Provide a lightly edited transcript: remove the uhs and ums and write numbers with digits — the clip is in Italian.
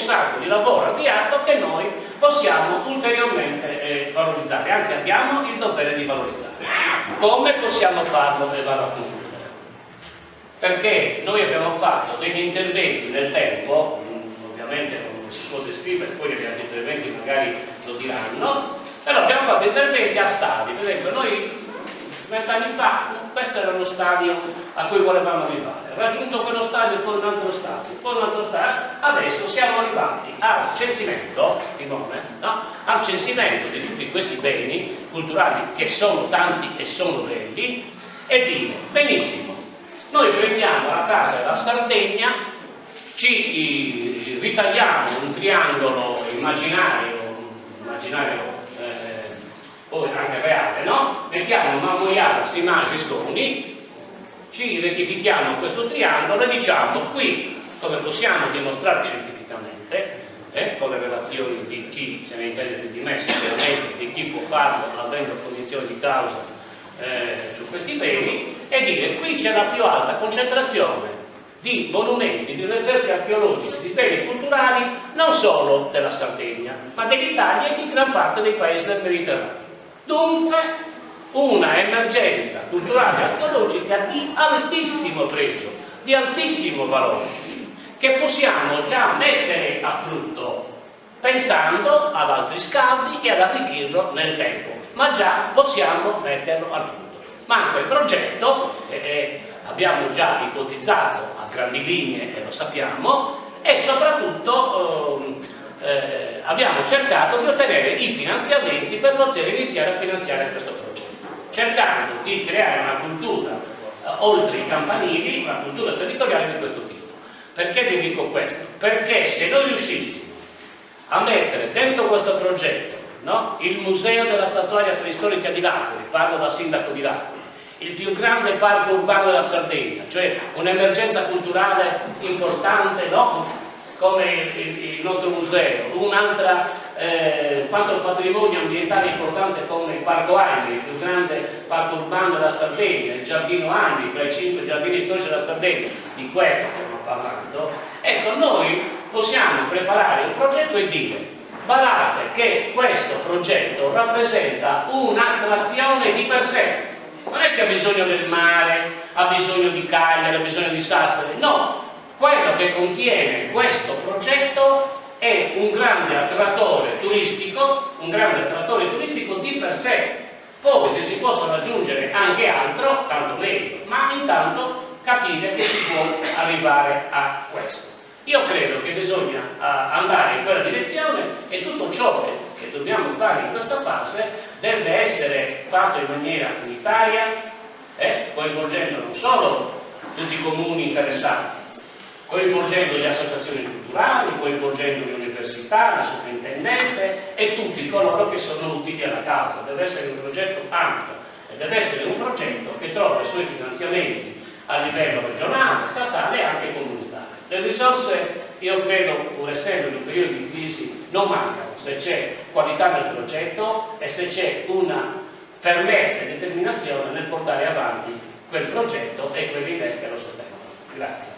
sacco di lavoro avviato che noi possiamo ulteriormente valorizzare, anzi abbiamo il dovere di valorizzare. Come possiamo farlo? E vado a concludere. Perché noi abbiamo fatto degli interventi nel tempo, ovviamente non si può descrivere, poi negli altri interventi magari lo diranno, però abbiamo fatto interventi a stadi. Per esempio noi 20 anni fa questo era lo stadio a cui volevamo arrivare, raggiunto quello stadio, poi un altro stadio, poi un altro stadio, adesso siamo arrivati al censimento, Simone, no? Al censimento di tutti questi beni culturali che sono tanti e sono belli, e dire, benissimo, noi prendiamo la casa della Sardegna, ci ritagliamo un triangolo immaginario poi anche reale, no? Mettiamo Mamoiara, Simagi, Sconi, ci rettifichiamo questo triangolo e diciamo qui, come possiamo dimostrare scientificamente, con le relazioni di chi se ne intende più di me, sicuramente di chi può farlo avendo condizioni di causa su questi beni, e dire qui c'è la più alta concentrazione di monumenti, di reperti archeologici, di beni culturali non solo della Sardegna, ma dell'Italia e di gran parte dei paesi del Mediterraneo. Dunque una emergenza culturale e archeologica di altissimo pregio, di altissimo valore, che possiamo già mettere a frutto pensando ad altri scavi e ad arricchirlo nel tempo, ma già possiamo metterlo a frutto. Manca il progetto, abbiamo già ipotizzato a grandi linee e lo sappiamo, e soprattutto abbiamo cercato di ottenere i finanziamenti per poter iniziare a finanziare questo progetto, cercando di creare una cultura oltre i campanili, una cultura territoriale di questo tipo. Perché vi dico questo? Perché se noi riuscissimo a mettere dentro questo progetto, no, il museo della statuaria preistorica di Lacori, parlo da sindaco di Lacori, il più grande parco urbano della Sardegna, cioè un'emergenza culturale importante, no? Come il nostro museo, un'altra quanto al patrimonio ambientale importante come il Parco Agri, il più grande parco urbano della Sardegna, il Giardino Agri, tra i 5 giardini storici della Sardegna, di questo stiamo parlando. Ecco, noi possiamo preparare un progetto e dire, guardate che questo progetto rappresenta un'attrazione di per sé. Non è che ha bisogno del mare, ha bisogno di Cagliari, ha bisogno di Sassari, no, quello che contiene questo progetto è un grande attrattore turistico di per sé. Poi se si possono aggiungere anche altro, tanto meglio, ma intanto capire che si può arrivare a questo. Io credo che bisogna andare in quella direzione e tutto ciò che dobbiamo fare in questa fase deve essere fatto in maniera unitaria, coinvolgendo non solo tutti i comuni interessati, coinvolgendo le associazioni culturali, coinvolgendo le università, le sovrintendenze e tutti coloro che sono utili alla causa. Deve essere un progetto ampio e deve essere un progetto che trova i suoi finanziamenti a livello regionale, statale e anche comunitario. Le risorse, io credo, pur essendo in un periodo di crisi, non mancano se c'è qualità nel progetto e se c'è una fermezza e determinazione nel portare avanti quel progetto e quelle idee che lo sostengono. Grazie.